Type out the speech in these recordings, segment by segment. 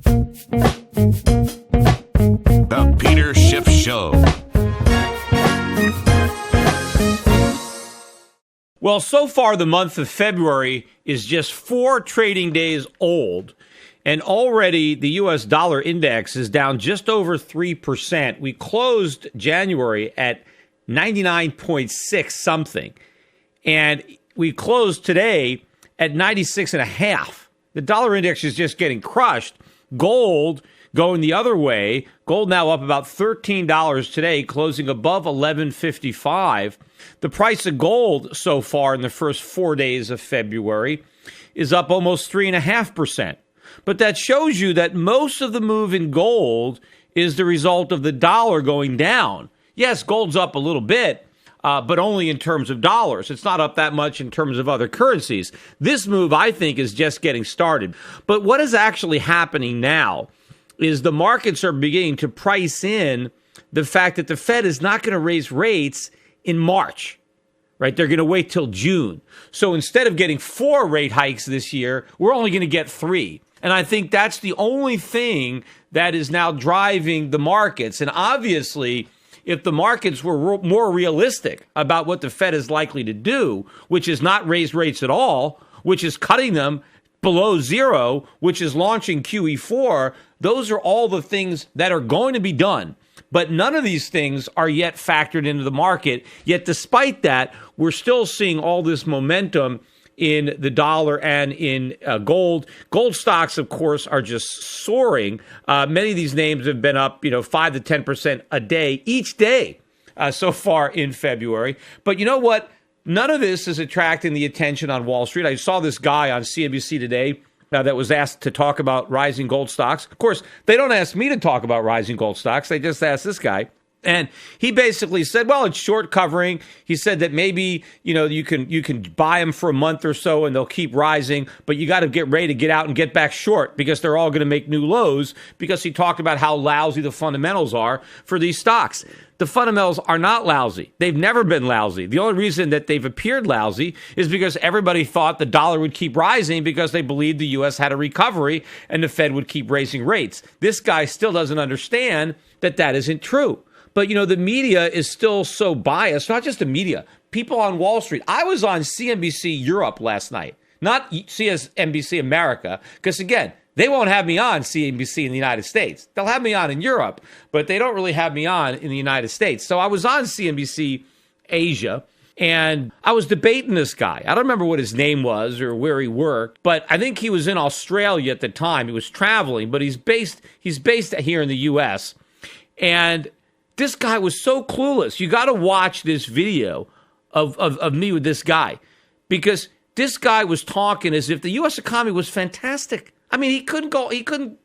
The Peter Schiff Show. Well, so far the month of February is just 4 trading days old, and already the U.S. dollar index is down just over 3%. We closed January at 99.6 something, and we closed today at 96.5. The dollar index is just getting crushed. Gold going the other way. Gold now up about $13 today, closing above $11.55. The price of gold so far in the first 4 days of February is up almost 3.5%. But that shows you that most of the move in gold is the result of the dollar going down. Yes, gold's up a little bit, but only in terms of dollars. It's not up that much in terms of other currencies. This move, I think, is just getting started. But what is actually happening now is the markets are beginning to price in the fact that the Fed is not going to raise rates in March, right? They're going to wait till June. So instead of getting 4 rate hikes this year, we're only going to get 3. And I think that's the only thing that is now driving the markets. And obviously, if the markets were more realistic about what the Fed is likely to do, which is not raise rates at all, which is cutting them below zero, which is launching QE4, those are all the things that are going to be done. But none of these things are yet factored into the market. Yet despite that, we're still seeing all this momentum in the dollar and in gold. Gold stocks, of course, are just soaring. Many of these names have been up, 5 to 10% a day, each day so far in February. But you know what? None of this is attracting the attention on Wall Street. I saw this guy on CNBC today that was asked to talk about rising gold stocks. Of course, they don't ask me to talk about rising gold stocks. They just ask this guy. And he basically said, well, it's short covering. He said that maybe, you can buy them for a month or so and they'll keep rising, but you got to get ready to get out and get back short because they're all going to make new lows, because he talked about how lousy the fundamentals are for these stocks. The fundamentals are not lousy. They've never been lousy. The only reason that they've appeared lousy is because everybody thought the dollar would keep rising because they believed the U.S. had a recovery and the Fed would keep raising rates. This guy still doesn't understand that that isn't true. But, the media is still so biased, not just the media, people on Wall Street. I was on CNBC Europe last night, not CNBC America, because, again, they won't have me on CNBC in the United States. They'll have me on in Europe, but they don't really have me on in the United States. So I was on CNBC Asia, and I was debating this guy. I don't remember what his name was or where he worked, but I think he was in Australia at the time. He was traveling, but he's based here in the U.S., and this guy was so clueless. You got to watch this video of me with this guy, because this guy was talking as if the U.S. economy was fantastic. I mean, he couldn't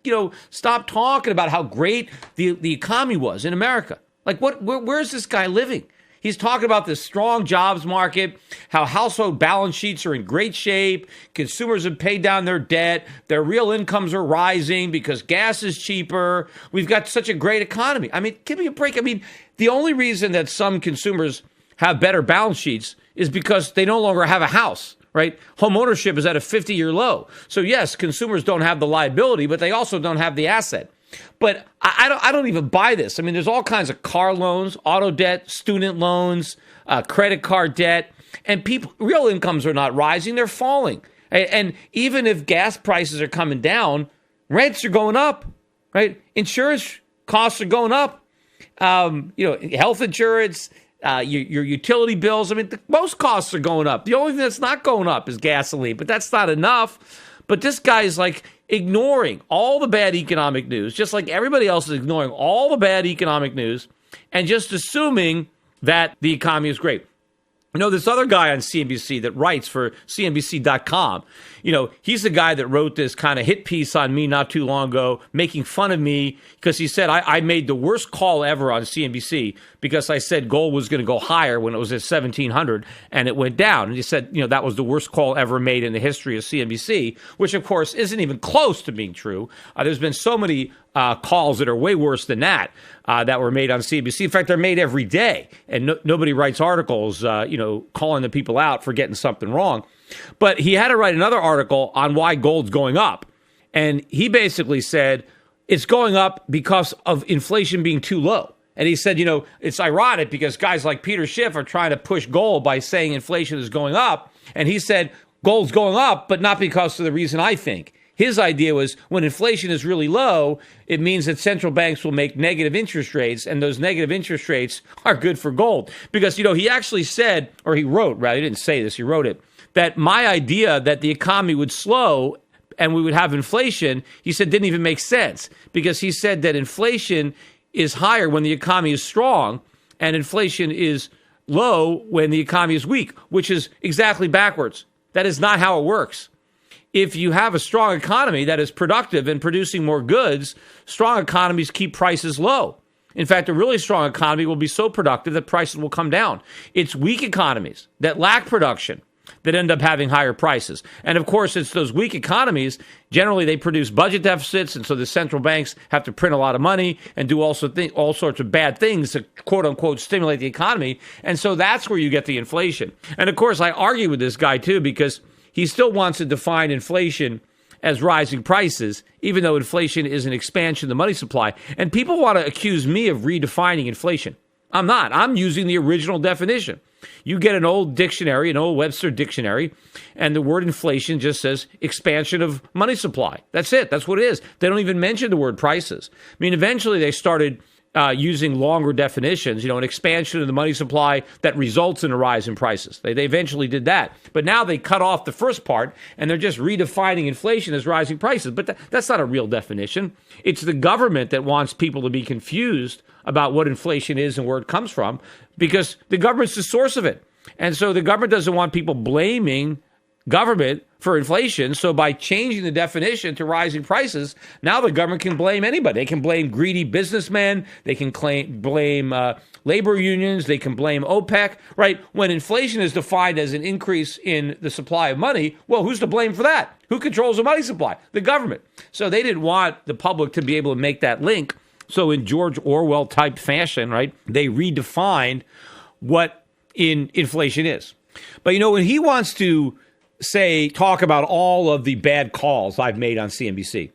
stop talking about how great the economy was in America. Like, where's this guy living? He's talking about this strong jobs market, how household balance sheets are in great shape, consumers have paid down their debt, their real incomes are rising because gas is cheaper. We've got such a great economy. I mean, give me a break. I mean, the only reason that some consumers have better balance sheets is because they no longer have a house, right? Home ownership is at a 50-year low. So yes, consumers don't have the liability, but they also don't have the asset. But I don't even buy this. I mean, there's all kinds of car loans, auto debt, student loans, credit card debt, and real incomes are not rising, they're falling. And even if gas prices are coming down, rents are going up, right? Insurance costs are going up. Health insurance, your utility bills. I mean, most costs are going up. The only thing that's not going up is gasoline, but that's not enough. But this guy is like ignoring all the bad economic news, just like everybody else is ignoring all the bad economic news and just assuming that the economy is great. This other guy on CNBC that writes for CNBC.com, he's the guy that wrote this kind of hit piece on me not too long ago, making fun of me because he said I made the worst call ever on CNBC because I said gold was going to go higher when it was at 1,700 and it went down. And he said, that was the worst call ever made in the history of CNBC, which, of course, isn't even close to being true. There's been so many calls that are way worse than that were made on CNBC. In fact, they're made every day, and nobody writes articles, calling the people out for getting something wrong. But he had to write another article on why gold's going up. And he basically said it's going up because of inflation being too low. And he said, it's ironic because guys like Peter Schiff are trying to push gold by saying inflation is going up. And he said gold's going up, but not because of the reason I think. His idea was when inflation is really low, it means that central banks will make negative interest rates, and those negative interest rates are good for gold. Because, he actually said, or he wrote, rather, he didn't say this, he wrote it, that my idea that the economy would slow and we would have inflation, he said didn't even make sense. Because he said that inflation is higher when the economy is strong, and inflation is low when the economy is weak, which is exactly backwards. That is not how it works. If you have a strong economy that is productive and producing more goods, strong economies keep prices low. In fact, a really strong economy will be so productive that prices will come down. It's weak economies that lack production that end up having higher prices. And of course, it's those weak economies. Generally, they produce budget deficits, and so the central banks have to print a lot of money and do all sorts of bad things to, quote unquote, stimulate the economy. And so that's where you get the inflation. And of course, I argue with this guy, too, because he still wants to define inflation as rising prices, even though inflation is an expansion of the money supply. And people want to accuse me of redefining inflation. I'm not. I'm using the original definition. You get an old dictionary, an old Webster dictionary, and the word inflation just says expansion of money supply. That's it. That's what it is. They don't even mention the word prices. I mean, eventually they started using longer definitions, an expansion of the money supply that results in a rise in prices. They eventually did that. But now they cut off the first part, and they're just redefining inflation as rising prices. But that's not a real definition. It's the government that wants people to be confused about what inflation is and where it comes from, because the government's the source of it. And so the government doesn't want people blaming government for inflation. So by changing the definition to rising prices, now the government can blame anybody. They can blame greedy businessmen. They can blame labor unions. They can blame OPEC, right? When inflation is defined as an increase in the supply of money, well, who's to blame for that? Who controls the money supply? The government. So they didn't want the public to be able to make that link. So in George Orwell type fashion, right, they redefined what inflation is. But, when he wants to talk about all of the bad calls I've made on CNBC.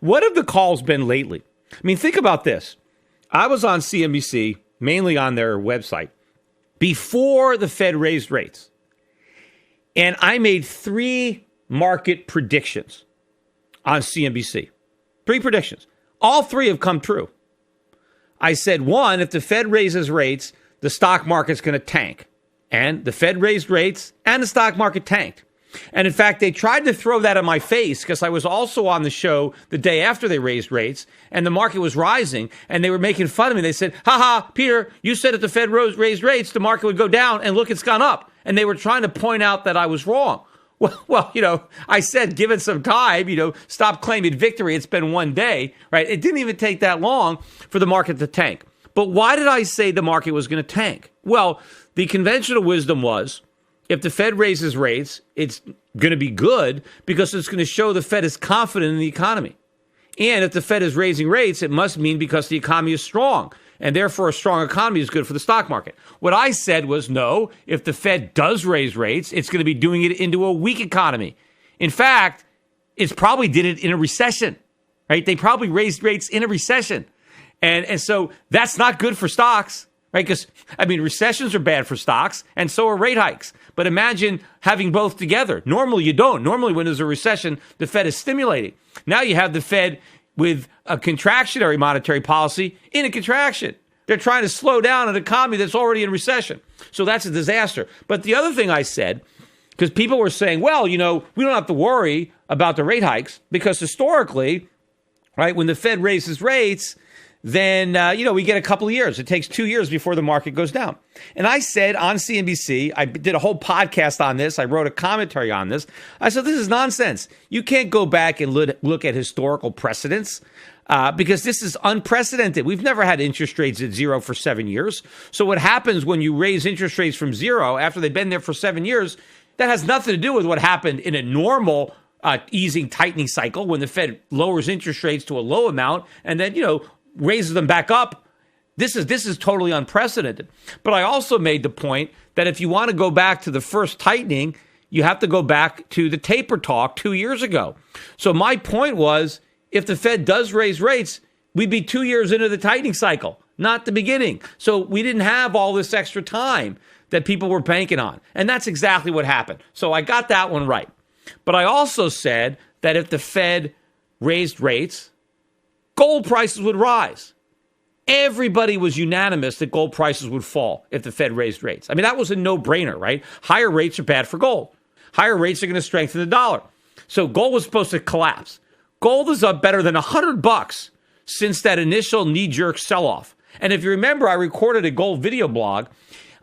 What have the calls been lately? I mean, think about this. I was on CNBC, mainly on their website, before the Fed raised rates. And I made 3 market predictions on CNBC. 3 predictions. All 3 have come true. I said, 1, if the Fed raises rates, the stock market's going to tank. And the Fed raised rates and the stock market tanked. And in fact, they tried to throw that in my face because I was also on the show the day after they raised rates and the market was rising and they were making fun of me. They said, Peter, you said if the Fed raised rates, the market would go down, and look, it's gone up. And they were trying to point out that I was wrong. Well, I said, give it some time, stop claiming victory. It's been one day, right? It didn't even take that long for the market to tank. But why did I say the market was going to tank? Well, the conventional wisdom was if the Fed raises rates, it's going to be good because it's going to show the Fed is confident in the economy. And if the Fed is raising rates, it must mean because the economy is strong. And therefore, a strong economy is good for the stock market. What I said was, no, if the Fed does raise rates, it's going to be doing it into a weak economy. In fact, it's probably did it in a recession, right? They probably raised rates in a recession. And so that's not good for stocks, right? Because, recessions are bad for stocks, and so are rate hikes. But imagine having both together. Normally, you don't. Normally, when there's a recession, the Fed is stimulating. Now you have the Fed with a contractionary monetary policy in a contraction. They're trying to slow down an economy that's already in recession. So that's a disaster. But the other thing I said, because people were saying, well, we don't have to worry about the rate hikes because historically, right, when the Fed raises rates, then, we get a couple of years. It takes 2 years before the market goes down. And I said on CNBC, I did a whole podcast on this. I wrote a commentary on this. I said, this is nonsense. You can't go back and look at historical precedents because this is unprecedented. We've never had interest rates at 0 for 7 years. So what happens when you raise interest rates from 0 after they've been there for 7 years, that has nothing to do with what happened in a normal easing tightening cycle when the Fed lowers interest rates to a low amount and then, raises them back up. This is totally unprecedented. But I also made the point that if you want to go back to the first tightening, you have to go back to the taper talk 2 years ago. So my point was, if the Fed does raise rates, we'd be 2 years into the tightening cycle, not the beginning. So we didn't have all this extra time that people were banking on. And that's exactly what happened. So I got that one right. But I also said that if the Fed raised rates, gold prices would rise. Everybody was unanimous that gold prices would fall if the Fed raised rates. I mean, that was a no-brainer, right? Higher rates are bad for gold. Higher rates are going to strengthen the dollar. So gold was supposed to collapse. Gold is up better than $100 since that initial knee-jerk sell-off. And if you remember, I recorded a gold video blog,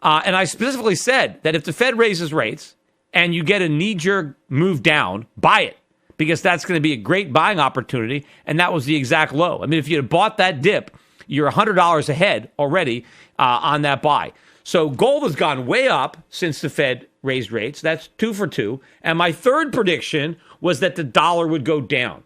and I specifically said that if the Fed raises rates and you get a knee-jerk move down, buy it, because that's going to be a great buying opportunity, and that was the exact low. I mean, if you had bought that dip, you're $100 ahead already on that buy. So gold has gone way up since the Fed raised rates. That's 2 for 2. And my third prediction was that the dollar would go down.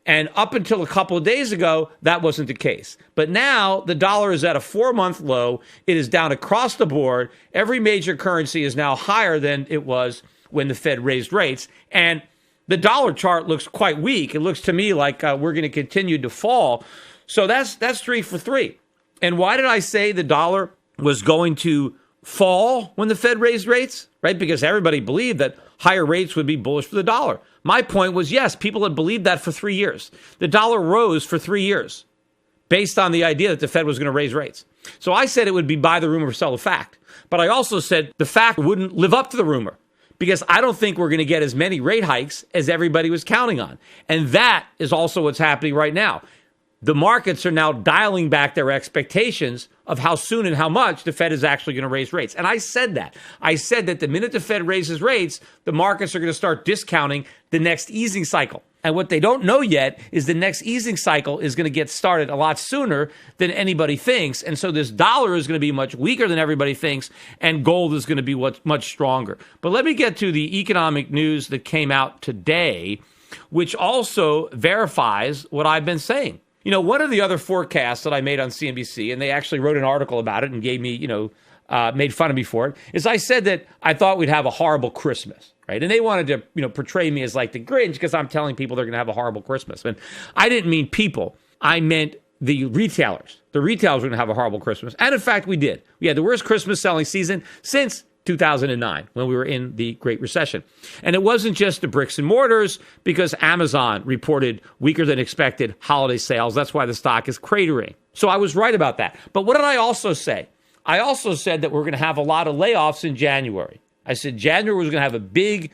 And up until a couple of days ago, that wasn't the case. But now the dollar is at a 4-month low. It is down across the board. Every major currency is now higher than it was when the Fed raised rates. And the dollar chart looks quite weak. It looks to me like we're going to continue to fall. So that's 3 for 3. And why did I say the dollar was going to fall when the Fed raised rates? Right? Because everybody believed that higher rates would be bullish for the dollar. My point was, yes, people had believed that for 3 years. The dollar rose for 3 years based on the idea that the Fed was going to raise rates. So I said it would be buy the rumor, sell the fact. But I also said the fact wouldn't live up to the rumor, because I don't think we're going to get as many rate hikes as everybody was counting on. And that is also what's happening right now. The markets are now dialing back their expectations of how soon and how much the Fed is actually going to raise rates. And I said that. I said that the minute the Fed raises rates, the markets are going to start discounting the next easing cycle. And what they don't know yet is the next easing cycle is going to get started a lot sooner than anybody thinks. And so this dollar is going to be much weaker than everybody thinks, and gold is going to be much stronger. But let me get to the economic news that came out today, which also verifies what I've been saying. You know, one of the other forecasts that I made on CNBC, and they actually wrote an article about it and gave me, made fun of me for it, is I said that I thought we'd have a horrible Christmas, right? And they wanted to, portray me as like the Grinch because I'm telling people they're going to have a horrible Christmas. And I didn't mean people. I meant the retailers. The retailers were going to have a horrible Christmas. And in fact, we did. We had the worst Christmas selling season since 2009, when we were in the Great Recession. And it wasn't just the bricks and mortars, because Amazon reported weaker than expected holiday sales. That's why the stock is cratering. So I was right about that. But what did I also say? I also said that we're going to have a lot of layoffs in January. I said January was going to have a big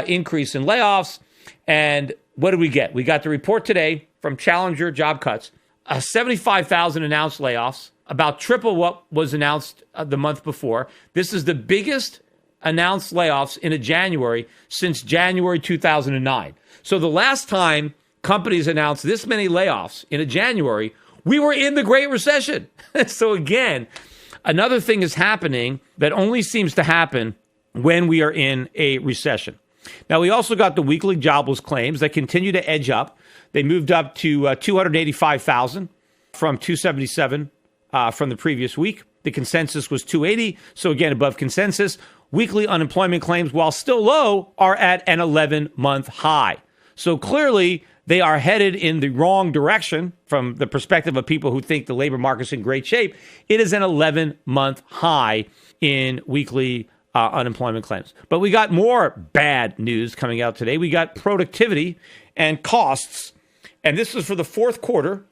increase in layoffs. And what did we get? We got the report today from Challenger Job Cuts, 75,000 announced layoffs, about triple what was announced the month before. This is the biggest announced layoffs in a January since January 2009. So the last time companies announced this many layoffs in a January, we were in the Great Recession. So again, another thing is happening that only seems to happen when we are in a recession. Now, we also got the weekly jobless claims that continue to edge up. They moved up to 285,000 from 277 from the previous week. The consensus was 280, so again, above consensus. Weekly unemployment claims, while still low, are at an 11-month high. So clearly, they are headed in the wrong direction from the perspective of people who think the labor market's in great shape. It is an 11-month high in weekly unemployment claims. But we got more bad news coming out today. We got productivity and costs, and this is for the fourth quarter.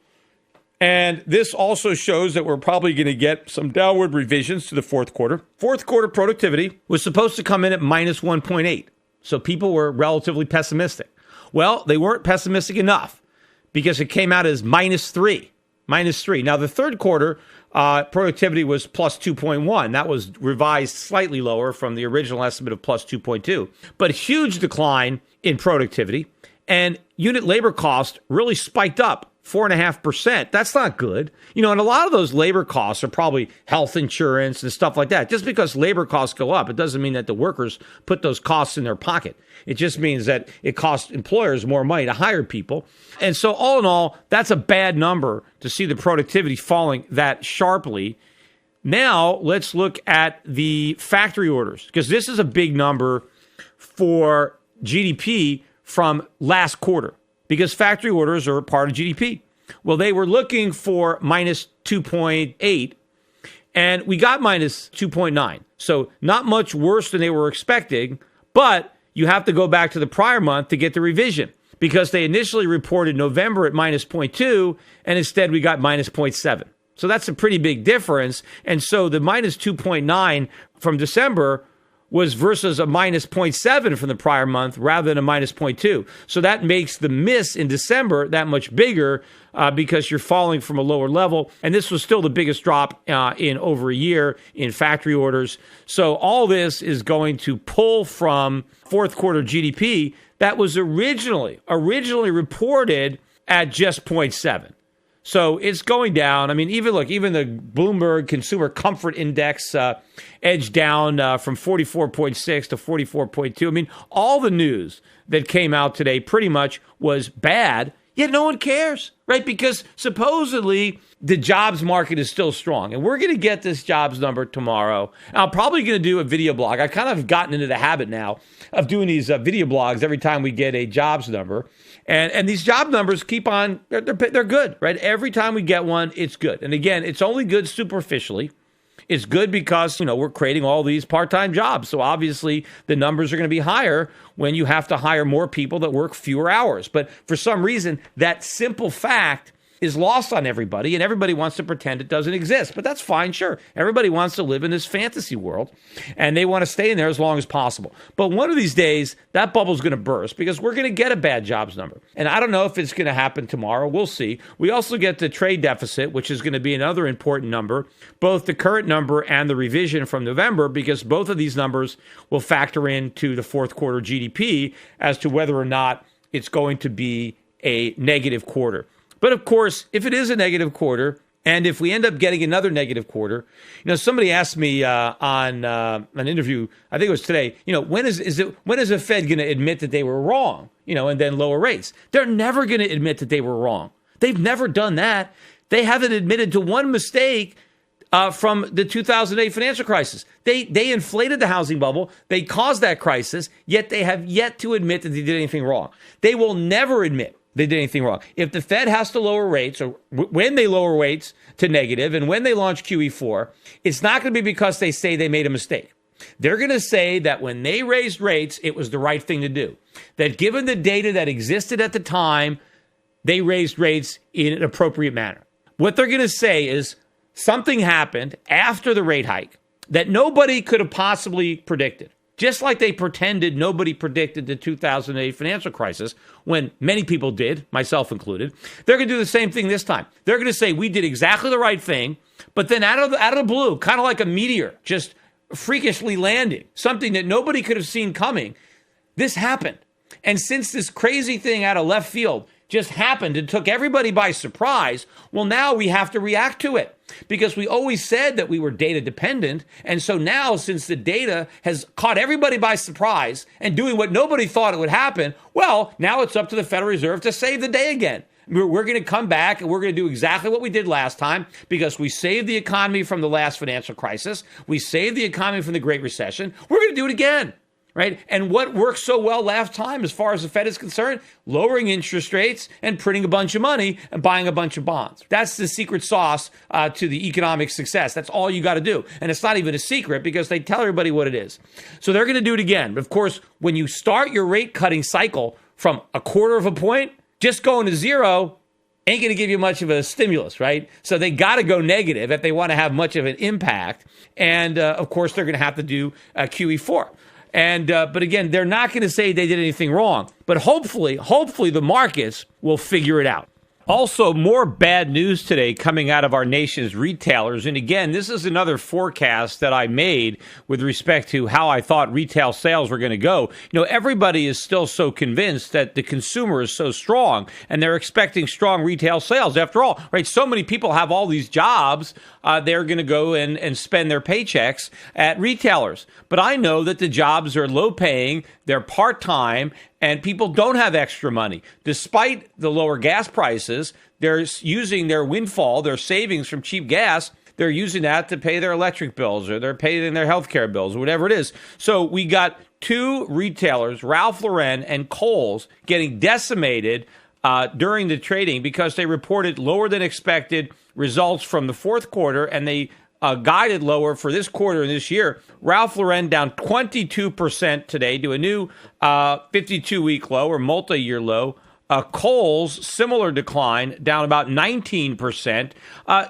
And this also shows that we're probably going to get some downward revisions to the fourth quarter. Fourth quarter productivity was supposed to come in at minus 1.8. So people were relatively pessimistic. Well, they weren't pessimistic enough because it came out as minus 3. Minus 3. Now, the third quarter productivity was plus 2.1. That was revised slightly lower from the original estimate of plus 2.2. But a huge decline in productivity, and unit labor cost really spiked up 4.5%. That's not good. And a lot of those labor costs are probably health insurance and stuff like that. Just because labor costs go up, it doesn't mean that the workers put those costs in their pocket. It just means that it costs employers more money to hire people. And so all in all, that's a bad number to see the productivity falling that sharply. Now let's look at the factory orders, because this is a big number for GDP from last quarter because factory orders are a part of GDP. Well, they were looking for minus 2.8, and we got minus 2.9. So not much worse than they were expecting, but you have to go back to the prior month to get the revision because they initially reported November at minus 0.2, and instead we got minus 0.7. So that's a pretty big difference. And so the minus 2.9 from December was versus a minus 0.7 from the prior month rather than a minus 0.2. So that makes the miss in December that much bigger because you're falling from a lower level. And this was still the biggest drop in over a year in factory orders. So all this is going to pull from fourth quarter GDP that was originally reported at just 0.7. So it's going down. I mean, even the Bloomberg Consumer Comfort Index edged down from 44.6 to 44.2. I mean, all the news that came out today pretty much was bad, yet no one cares, right? Because supposedly the jobs market is still strong. And we're going to get this jobs number tomorrow. And I'm probably going to do a video blog. I've kind of gotten into the habit now of doing these video blogs every time we get a jobs number. And these job numbers keep on, they're good, right? Every time we get one, it's good. And again, it's only good superficially. It's good because, we're creating all these part-time jobs. So obviously the numbers are going to be higher when you have to hire more people that work fewer hours. But for some reason, that simple fact is lost on everybody, and everybody wants to pretend it doesn't exist. But that's fine, sure. Everybody wants to live in this fantasy world, and they want to stay in there as long as possible. But one of these days, that bubble's going to burst because we're going to get a bad jobs number. And I don't know if it's going to happen tomorrow. We'll see. We also get the trade deficit, which is going to be another important number, both the current number and the revision from November, because both of these numbers will factor into the fourth quarter GDP as to whether or not it's going to be a negative quarter. But of course, if it is a negative quarter, and if we end up getting another negative quarter, somebody asked me on an interview, I think it was today, when is the Fed going to admit that they were wrong, and then lower rates? They're never going to admit that they were wrong. They've never done that. They haven't admitted to one mistake from the 2008 financial crisis. They inflated the housing bubble. They caused that crisis, yet they have yet to admit that they did anything wrong. They will never admit they did anything wrong. If the Fed has to lower rates, or when they lower rates to negative, and when they launch QE4, it's not going to be because they say they made a mistake. They're going to say that when they raised rates, it was the right thing to do. That given the data that existed at the time, they raised rates in an appropriate manner. What they're going to say is something happened after the rate hike that nobody could have possibly predicted. Just like they pretended nobody predicted the 2008 financial crisis, when many people did, myself included. They're going to do the same thing this time. They're going to say we did exactly the right thing, but then out of the blue, kind of like a meteor, just freakishly landing, something that nobody could have seen coming, this happened. And since this crazy thing out of left field just happened and took everybody by surprise, well, now we have to react to it because we always said that we were data dependent. And so now, since the data has caught everybody by surprise and doing what nobody thought it would happen, well, now it's up to the Federal Reserve to save the day again. We're going to come back and we're going to do exactly what we did last time because we saved the economy from the last financial crisis. We saved the economy from the Great Recession. We're going to do it again. Right? And what worked so well last time, as far as the Fed is concerned? Lowering interest rates and printing a bunch of money and buying a bunch of bonds. That's the secret sauce to the economic success. That's all you got to do. And it's not even a secret because they tell everybody what it is. So they're going to do it again. But of course, when you start your rate cutting cycle from a quarter of a point, just going to zero ain't going to give you much of a stimulus, right? So they got to go negative if they want to have much of an impact. And of course, they're going to have to do QE4. And but again, they're not going to say they did anything wrong. But hopefully the markets will figure it out. Also, more bad news today coming out of our nation's retailers. And again, this is another forecast that I made with respect to how I thought retail sales were going to go. Everybody is still so convinced that the consumer is so strong and they're expecting strong retail sales. After all, right, so many people have all these jobs. They're going to go and spend their paychecks at retailers. But I know that the jobs are low paying, they're part-time, and people don't have extra money. Despite the lower gas prices, they're using their windfall, their savings from cheap gas, they're using that to pay their electric bills or they're paying their health care bills or whatever it is. So we got two retailers, Ralph Lauren and Kohl's, getting decimated during the trading because they reported lower than expected results from the fourth quarter, and they guided lower for this quarter and this year. Ralph Lauren down 22% today to a new 52-week low or multi-year low. Kohl's, similar decline, down about 19%.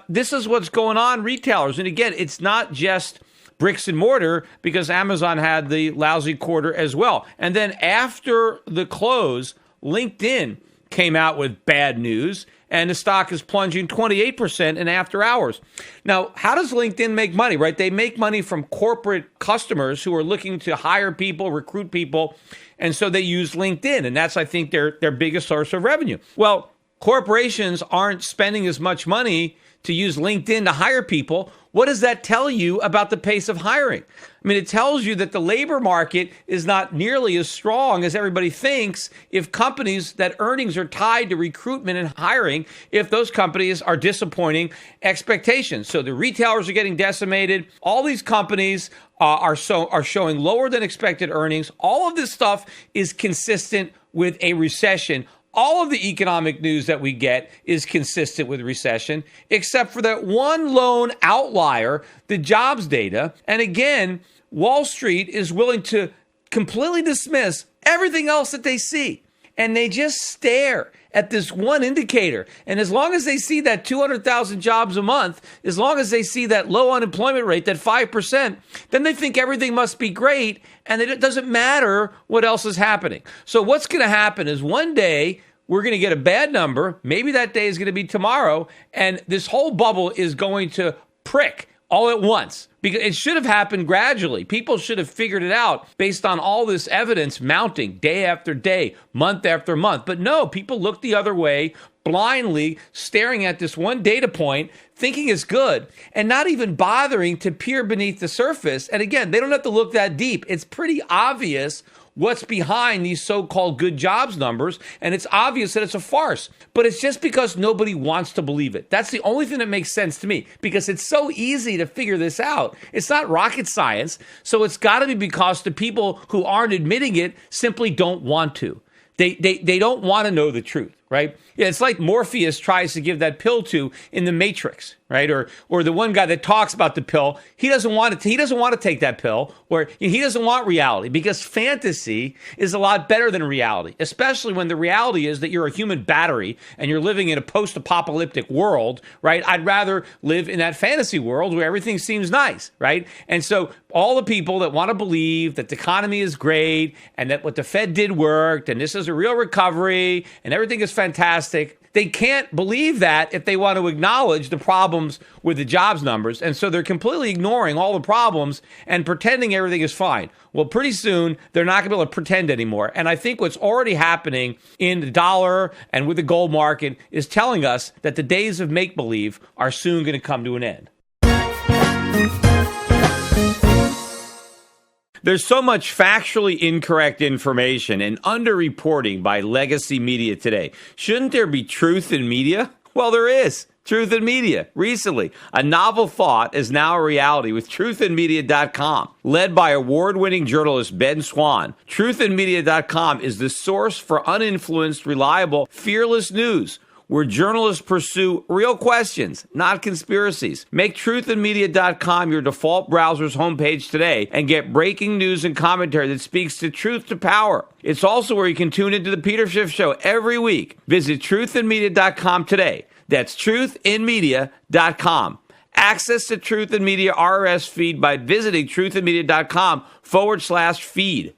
This is what's going on, retailers. And again, it's not just bricks and mortar, because Amazon had the lousy quarter as well. And then after the close, LinkedIn came out with bad news, and the stock is plunging 28% in after hours. Now, how does LinkedIn make money, right? They make money from corporate customers who are looking to hire people, recruit people, and so they use LinkedIn, and that's, I think, their biggest source of revenue. Well, corporations aren't spending as much money to use LinkedIn to hire people. What does that tell you about the pace of hiring? I mean, it tells you that the labor market is not nearly as strong as everybody thinks if companies that earnings are tied to recruitment and hiring, if those companies are disappointing expectations. So the retailers are getting decimated. All these companies are showing lower than expected earnings. All of this stuff is consistent with a recession. All of the economic news that we get is consistent with recession, except for that one lone outlier, the jobs data. And again, Wall Street is willing to completely dismiss everything else that they see. And they just stare at this one indicator. And as long as they see that 200,000 jobs a month, as long as they see that low unemployment rate, that 5%, then they think everything must be great, and it doesn't matter what else is happening. So what's going to happen is one day we're going to get a bad number. Maybe that day is going to be tomorrow, and this whole bubble is going to prick all at once, because it should have happened gradually. People should have figured it out based on all this evidence mounting day after day, month after month. But no, people look the other way, blindly staring at this one data point, thinking it's good, and not even bothering to peer beneath the surface. And again, they don't have to look that deep. It's pretty obvious what's behind these so-called good jobs numbers, and it's obvious that it's a farce. But it's just because nobody wants to believe it. That's the only thing that makes sense to me, because it's so easy to figure this out. It's not rocket science, so it's got to be because the people who aren't admitting it simply don't want to. They don't want to know the truth, right? Yeah, it's like Morpheus tries to give that pill to in the Matrix, right? Or the one guy that talks about the pill, he doesn't want to take that pill, or he doesn't want reality, because fantasy is a lot better than reality, especially when the reality is that you're a human battery and you're living in a post-apocalyptic world, right? I'd rather live in that fantasy world where everything seems nice, right? And so all the people that want to believe that the economy is great and that what the Fed did worked and this is a real recovery and everything is fantastic, they can't believe that if they want to acknowledge the problems with the jobs numbers. And so they're completely ignoring all the problems and pretending everything is fine. Well, pretty soon, they're not going to be able to pretend anymore. And I think what's already happening in the dollar and with the gold market is telling us that the days of make-believe are soon going to come to an end. There's so much factually incorrect information and underreporting by legacy media today. Shouldn't there be truth in media? Well, there is. Truth in Media. Recently, a novel thought is now a reality with truthinmedia.com. Led by award-winning journalist Ben Swan, truthinmedia.com is the source for uninfluenced, reliable, fearless news, where journalists pursue real questions, not conspiracies. Make truthinmedia.com your default browser's homepage today and get breaking news and commentary that speaks the truth to power. It's also where you can tune into the Peter Schiff Show every week. Visit truthinmedia.com today. That's truthinmedia.com. Access to Truth in Media RSS feed by visiting truthinmedia.com/feed.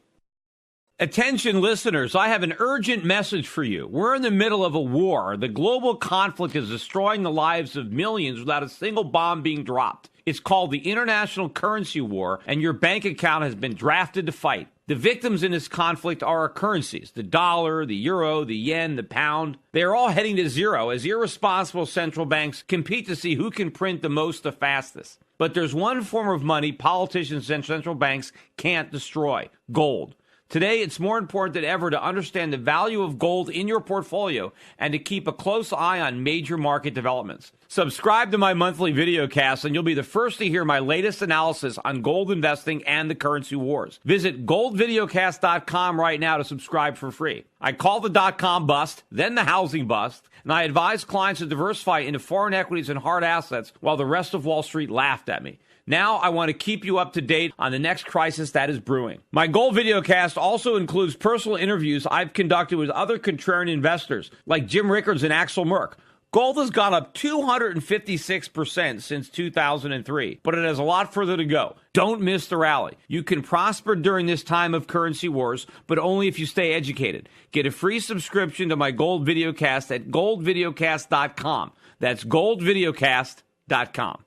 Attention listeners, I have an urgent message for you. We're in the middle of a war. The global conflict is destroying the lives of millions without a single bomb being dropped. It's called the International Currency War, and your bank account has been drafted to fight. The victims in this conflict are our currencies, the dollar, the euro, the yen, the pound. They are all heading to zero as irresponsible central banks compete to see who can print the most the fastest. But there's one form of money politicians and central banks can't destroy: gold. Today, it's more important than ever to understand the value of gold in your portfolio and to keep a close eye on major market developments. Subscribe to my monthly videocast and you'll be the first to hear my latest analysis on gold investing and the currency wars. Visit goldvideocast.com right now to subscribe for free. I call the dot-com bust, then the housing bust, and I advise clients to diversify into foreign equities and hard assets while the rest of Wall Street laughed at me. Now I want to keep you up to date on the next crisis that is brewing. My Gold Videocast also includes personal interviews I've conducted with other contrarian investors like Jim Rickards and Axel Merck. Gold has gone up 256% since 2003, but it has a lot further to go. Don't miss the rally. You can prosper during this time of currency wars, but only if you stay educated. Get a free subscription to my Gold Videocast at goldvideocast.com. That's goldvideocast.com.